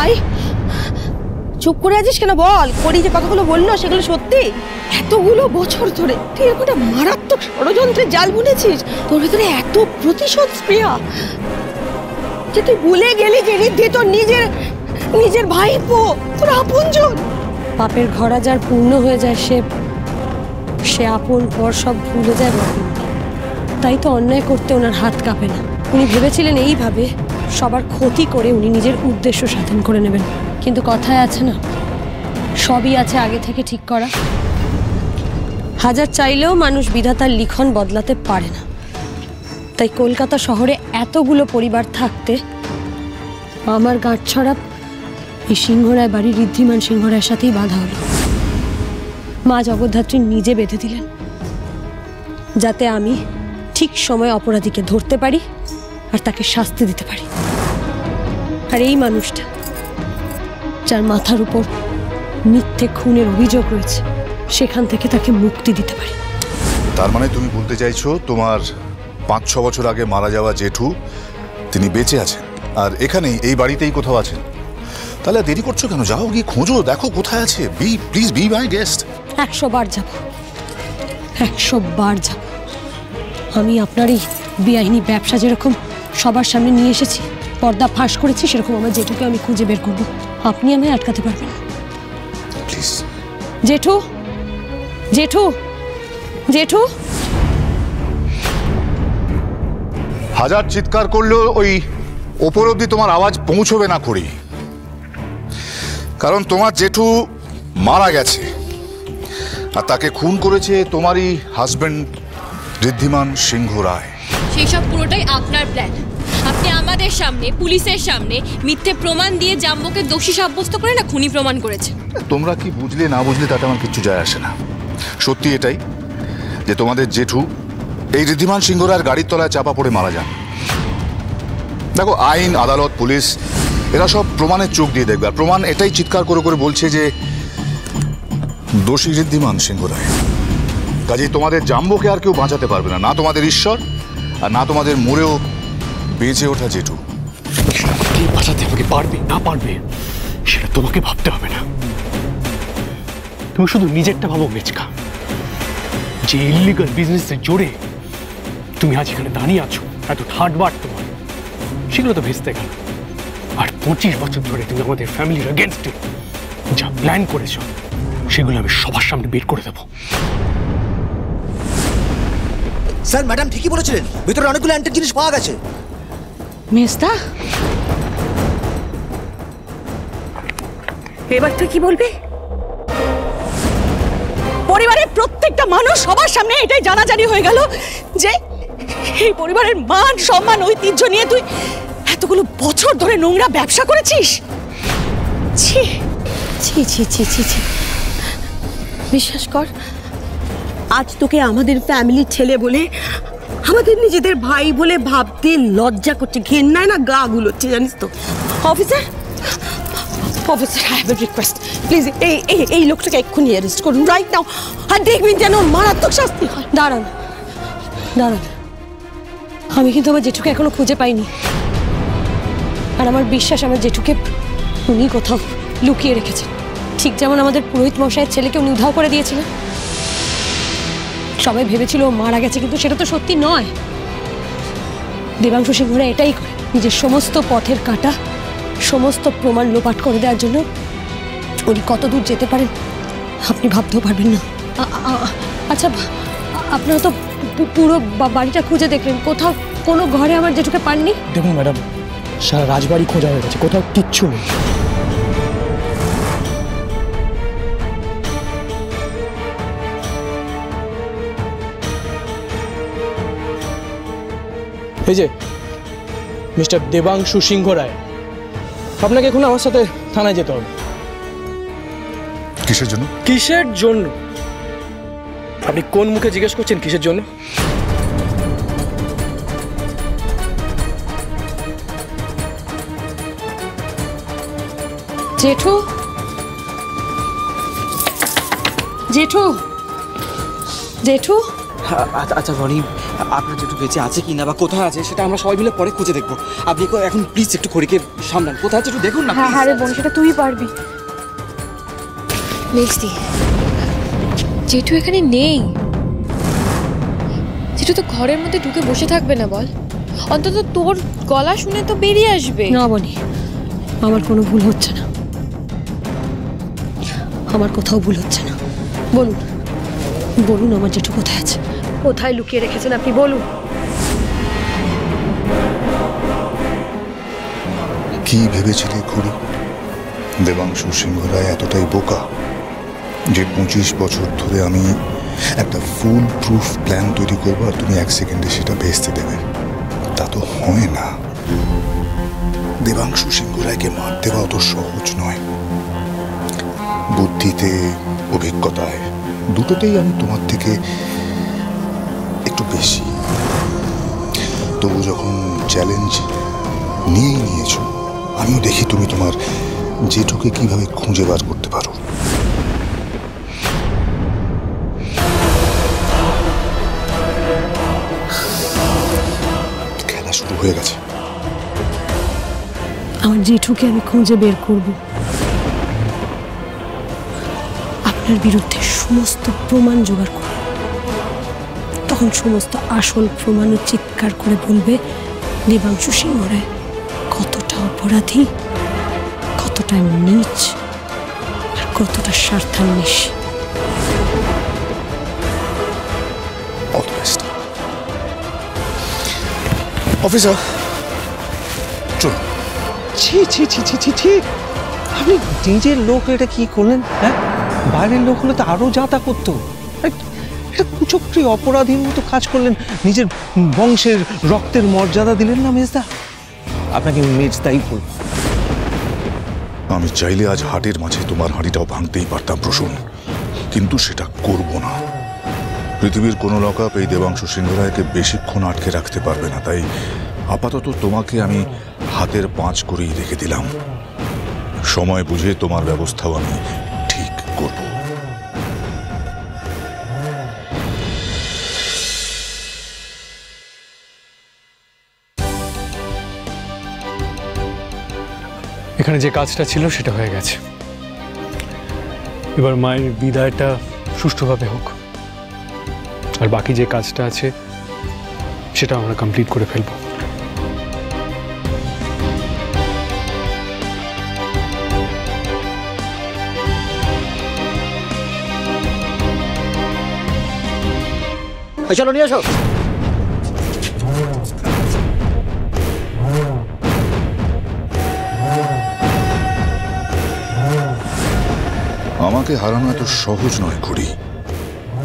ভাই চুপ করে আছিস কেন? বল, করি যে কথাগুলো বললো সেগুলো সত্যি? এতগুলো বছর ধরে তুই এরকম একটা মারাত্মক ষড়যন্ত্রের জাল বুনেছিস? তোর ভিতরে এত প্রতিশোধ স্পৃহা যে তুই ভুলে গেলি যে ঋদ্ধি তোর নিজের ভাইপো, তোর আপনজন। পাপের ঘরা যার পূর্ণ হয়ে যায় সে আপন পর সব ভুলে যায়। তাই তো অন্যায় করতে ওনার হাত কাঁপে না। উনি ভেবেছিলেন এইভাবে সবার ক্ষতি করে উনি নিজের উদ্দেশ্য সাধন করে নেবেন। কিন্তু কথায় আছে না, সবই আছে আগে থেকে ঠিক করা। হাজার চাইলেও মানুষ বিধাতার লিখন বদলাতে পারে না। তাই কলকাতা শহরে এতগুলো পরিবার থাকতে আমার গাঁটছড়া এই সিংহরায় বাড়ির ঋদ্ধিমান সিংহরায়ের সাথেই বাঁধা হলো। মা জগদ্ধাত্রী নিজে বেঁধে দিলেন যাতে আমি ঠিক সময় অপরাধীকে ধরতে পারি আর তাকে শাস্তি দিতে পারি। আর এই মানুষটা যার মাথার উপর মিথ্যে খুনের অভিযোগ রয়েছে, সেখান থেকে তাকে মুক্তি দিতে পারি। তার মানে তুমি বলতে চাইছো তোমার 5-6 বছর আগে মারা যাওয়া জেঠু তিনি বেঁচে আছেন আর এখানেই এই বাড়িতেই কোথাও আছেন? তাহলে দেরি করছো কেন? যাও গিয়ে খোঁজো, দেখো কোথায় আছে। Please be my guest. 100 বার যাব, 100 বার যাব। আমি আপনার এই বেআইনি ব্যবসা যেরকম সবার সামনে নিয়ে এসেছি, পর্দা ফাঁস করেছি, সেরকম আমার জেঠুকে আমি খুঁজে বের করব। আপনি আমায় আটকাতে পারবেন না। প্লিজ জেঠু, জেঠু, জেঠু। হাজার চিৎকার করলেও ওই ওপর অব্দি তোমার আওয়াজ পৌঁছবে না করি, কারণ তোমার জেঠু মারা গেছে আর তাকে খুন করেছে তোমারই হাজবেন্ড ঋদ্ধিমান সিংহ রায়। সেই সব পুরোটাই আপনার প্ল্যান। আপনি আমাদের সামনে, পুলিশের সামনে মিথ্যে প্রমাণ দিয়ে জাম্বোকে দোষী সাব্যস্ত করে না খুনি প্রমাণ করেছে। তোমরা কি বুঝলে না বুঝলে তাতে আমার কিচ্ছু যায় আসে না। সত্যি এটাই যে তোমাদের জেঠু এই ঋদ্ধিমান সিংহ রায়ের গাড়ির তলায় চাপা পড়ে মারা যান। দেখো, আইন, আদালত, পুলিশ এরা সব প্রমাণের চোখ দিয়ে দেখবে, আর প্রমাণ এটাই চিৎকার করে করে বলছে যে দোষী ঋদ্ধিমান সিংহ রায়। কাজেই তোমাদের জাম্বোকে আর কেউ বাঁচাতে পারবে না, না তোমাদের ঈশ্বর আর না তোমাদের মরেও বেঁচে ওঠা জেঠু। কে বাঁচাতে আমাকে পারবে না পারবে সেটা তোমাকে ভাবতে হবে না। তুমি শুধু নিজেরটা ভাবো মেচকা, যে ইলিগাল বিজনেসের জোরে তুমি আজ এখানে দাঁড়িয়ে আছো, এত ঠাটবাট তোমার, সেগুলো তো ভেস্তে গেল। আর 25 বছর ধরে তুমি আমাদের ফ্যামিলির এগেনস্টে যা প্ল্যান করেছো সেগুলো আমি সবার সামনে বের করে দেবো। স্যার, ম্যাডাম ঠিকই বলেছিলেন, ভিতরে অনেকগুলো অ্যান্টিক জিনিস পাওয়া গেছে। মেজদা, এবার তুই কি বলবি? পরিবারের প্রত্যেকটা মানুষ সবার সামনে এটাই জানাজানি হয়ে গেল যে এই পরিবারের মান, সম্মান, ঐতিহ্য নিয়ে তুই এতগুলো বছর ধরে নোংরা ব্যবসা করেছিস। ছি ছি ছি ছি ছি ছি। বিশ্বাস কর, আজ তোকে আমাদের ফ্যামিলির ছেলে বলে, আমাদের নিজেদের ভাই বলে ভাবতে লজ্জা করছে, ঘেন্নায় না গা গুলোচ্ছে, জানিস তো। Officer, officer, I have a request, please এই লোকটাকে এক্ষুনি অ্যারেস্ট করুন, রাইট নাও। আর দেখবেন যেন মারাত্মক শাস্তি হয়। দাঁড়ান দাঁড়ান, আমি কিন্তু আমার জেঠুকে এখনো খুঁজে পাইনি। আর আমার বিশ্বাস আমার জেঠুকে উনি কোথাও লুকিয়ে রেখেছেন, ঠিক যেমন আমাদের পুরোহিত মশাইয়ের ছেলেকে উনি উধাও করে দিয়েছিলেন। সবাই ভেবেছিল ও মারা গেছে, কিন্তু সেটা তো সত্যি নয়। দেবাংশু সিংহরা এটাই করে, নিজের সমস্ত পথের কাঁটা, সমস্ত প্রমাণ লোপাট করে দেওয়ার জন্য উনি কত দূর যেতে পারেন আপনি ভাবতেও পারবেন না। আচ্ছা, আপনারা তো পুরো বাড়িটা খুঁজে দেখলেন, কোথাও কোনো ঘরে আমার জেঠুকে পাননি? দেখুন ম্যাডাম, সারা রাজবাড়ি খোঁজা হয়ে গেছে, কোথাও কিচ্ছু নেই। এই যে মিস্টার দেবাংশু সিংহ রায়, আপনাকে এখন আমার সাথে থানায় যেতে হবে। কিসের জন্য? কিসের জন্য? আপনি কোন মুখে জিজ্ঞেস করছেন কিসের জন্য? জেঠু, জেঠু, জেঠু। আচ্ছা রনি, আপনার জেঠু বেঁচে আছে কি না বা কোথায় আছে সেটা আমরা সবাই মিলে পরে খুঁজে দেখবো। আপনি এখন প্লিজ একটু খড়িকে সামলান, কোথায় আছে একটু দেখুন না। হ্যাঁ রে বোন, সেটা তুই পারবি। মিক্সি জেঠু এখানে নেই। জেঠু তো ঘরের মধ্যে ঢুকে বসে থাকবে না বল, অন্তত তোর গলা শুনে তো বেরিয়ে আসবে। না বনি, আমার কোনো ভুল হচ্ছে না, আমার কোথাও ভুল হচ্ছে না। বলুন বলুন আমার জেঠু কোথায় আছে, কোথায় লুকিয়ে রেখেছেন আপনি বলুন। কি ভেবেছিলে খুড়ি দেবাংশু সিংহ রায় এতটাই বোকা যে 25 বছর ধরে আমি একটা ফুল প্রুফ প্ল্যান তৈরি করবো আর তুমি 1 সেকেন্ডে সেটা ভেস্তে দেবে? তা তো হয় না। দেবাংশু সিংহ রায়কে মার দেওয়া অত সহজ নয়। বুদ্ধিতে, অভিজ্ঞতায়, দুটোতেই আমি তোমার থেকে একটু বেশি। তবু যখন চ্যালেঞ্জ নিয়েই নিয়েছো, আমিও দেখি তুমি তোমার জেঠুকে কিভাবে খুঁজে বার করতে পারো। খেলা শুরু হয়ে গেছে। আমার জেঠুকে আমি খুঁজে বের করব, আপনার বিরুদ্ধে সমস্ত প্রমাণ জোগাড় করব। তখন সমস্ত আসল প্রমাণও চিৎকার করে বলবে দেবাংশু সিংহ রায় কতটা অপরাধী, কতটা নীচ আর কতটা স্বার্থান্বেষী। All the best officer. চলো। ছি ছি ছি ছি ছি ছি, আপনি নিজের লোক এটা কি করলেন? হ্যাঁ, বাইরের লোক হলে তো আরো যাতা করতো। এটা কুচক্রি অপরাধীর মতো কাজ করলেন, নিজের বংশের রক্তের মর্যাদা দিলেন না মেজদা। আপনাকে মেজদাই বল। আমি চাইলে আজ হাটের মাঝে তোমার হাঁড়িটাও ভাঙতেই পারতাম প্রসূন, কিন্তু সেটা করব না। পৃথিবীর কোনো লকআপ এই দেবাংশু সিংহ রায়কে বেশিক্ষণ আটকে রাখতে পারবে না। তাই আপাতত তোমাকে আমি হাতের পাঁচ করেই রেখে দিলাম। সময় বুঝে তোমার ব্যবস্থাও আমি ঠিক করব। এখানে যে কাজটা ছিল সেটা হয়ে গেছে, এবার মায়ের বিদায়টা সুষ্ঠুভাবে হোক, আর বাকি যে কাজটা আছে সেটা আমরা কমপ্লিট করে ফেলবো। চলো নিয়ে আসো। আমাকে হারানো এত সহজ নয় খুড়ি।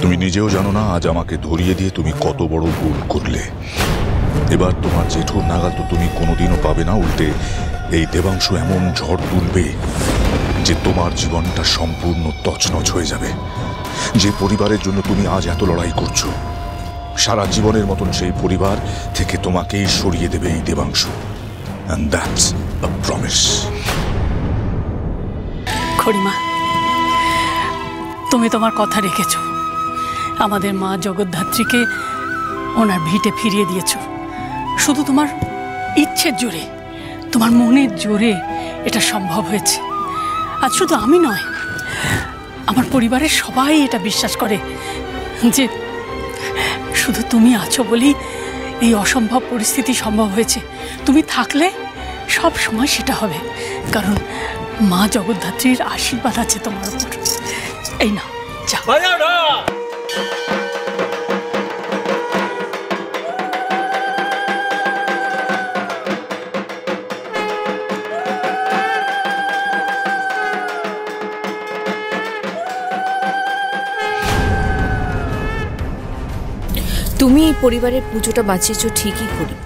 তুমি নিজেও জানো না আজ আমাকে ধরিয়ে দিয়ে তুমি কত বড় ভুল করলে। এবার তোমার জেঠুর নাগাল তো তুমি কোনোদিনও পাবে না। উল্টে এই দেবাংশু এমন ঝড় তুলবে যে তোমার জীবনটা সম্পূর্ণ তছনছ হয়ে যাবে। যে পরিবারের জন্য তুমি আজ এত লড়াই করছো, সারা জীবনের মতন সেই পরিবার থেকে তোমাকেই সরিয়ে দেবে এই Debangshu. And that's a promise. খড়িমা, তুমি তোমার কথা রেখেছ। আমাদের মা জগদ্ধাত্রীকে ওনার ভিটে ফিরিয়ে দিয়েছ। শুধু তোমার ইচ্ছের জোরে, তোমার মনের জোরে এটা সম্ভব হয়েছে। আজ শুধু আমি নয়, আমার পরিবারের সবাই এটা বিশ্বাস করে যে শুধু তুমি আছো বলেই এই অসম্ভব পরিস্থিতি সম্ভব হয়েছে। তুমি থাকলে সব সময় সেটা হবে, কারণ মা জগদ্ধাত্রীর আশীর্বাদ আছে তোমার উপর। এই না যা। তুমি এই পরিবারের পুজোটা বাঁচিয়েছ ঠিকই করি,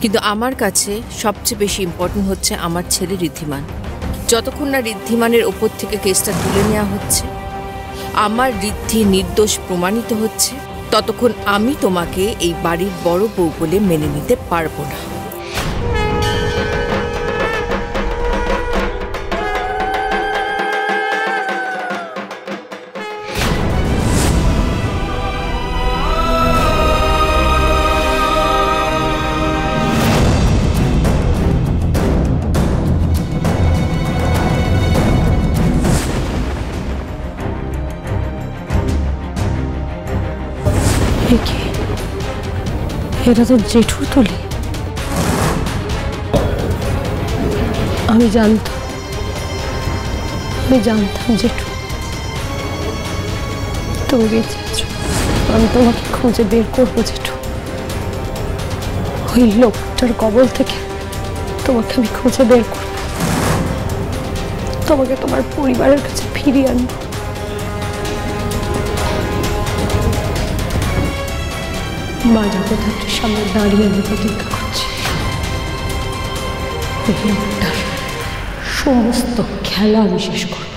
কিন্তু আমার কাছে সবচেয়ে বেশি ইম্পর্টেন্ট হচ্ছে আমার ছেলে ঋদ্ধিমান। যতক্ষণ না ঋদ্ধিমানের ওপর থেকে কেসটা তুলে নেওয়া হচ্ছে, আমার ঋদ্ধি নির্দোষ প্রমাণিত হচ্ছে, ততক্ষণ আমি তোমাকে এই বাড়ির বড় বউ বলে মেনে নিতে পারবো না। এটা তো জেঠুর তুলি। আমি জানতাম জেঠু তুমি বেঁচে আছো। আমি তোমাকে খুঁজে বের করবো জেঠু। ওই লোকটার কবল থেকে তোমাকে আমি খুঁজে বের করবো, তোমাকে তোমার পরিবারের কাছে ফিরিয়ে আনবো। মা জগদ্ধাত্রীর সামনে দাঁড়িয়ে আমি প্রতিজ্ঞা করছি, ওই লোকটার সমস্ত খেলা আমি শেষ করব।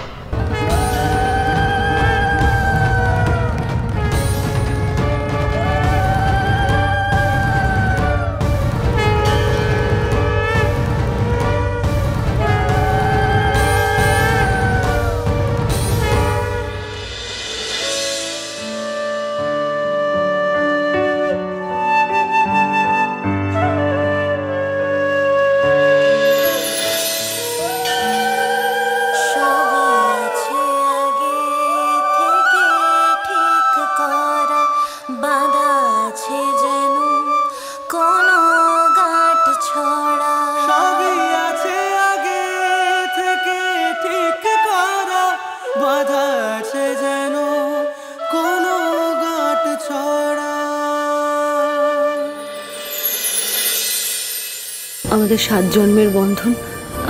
আমাদের 7 জন্মের বন্ধন,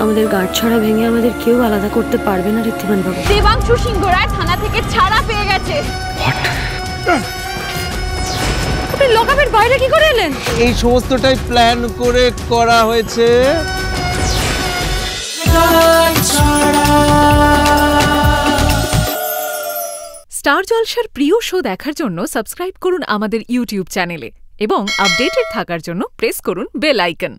আমাদের গাঁটছড়া ভেঙে আমাদের কেউ আলাদা করতে পারবে না ঋদ্ধিমান বাবু। দেবাংশু সিংহ রায় থানা থেকে ছাড়া পেয়ে গেছে। আপনি লকআপের বাইরে কি করে এলেন? এই সমস্তটাই প্ল্যান করে করা হয়েছে। স্টার জলসার প্রিয় শো দেখার জন্য সাবস্ক্রাইব করুন আমাদের ইউটিউব চ্যানেলে এবং আপডেটেড থাকার জন্য প্রেস করুন বেল আইকন।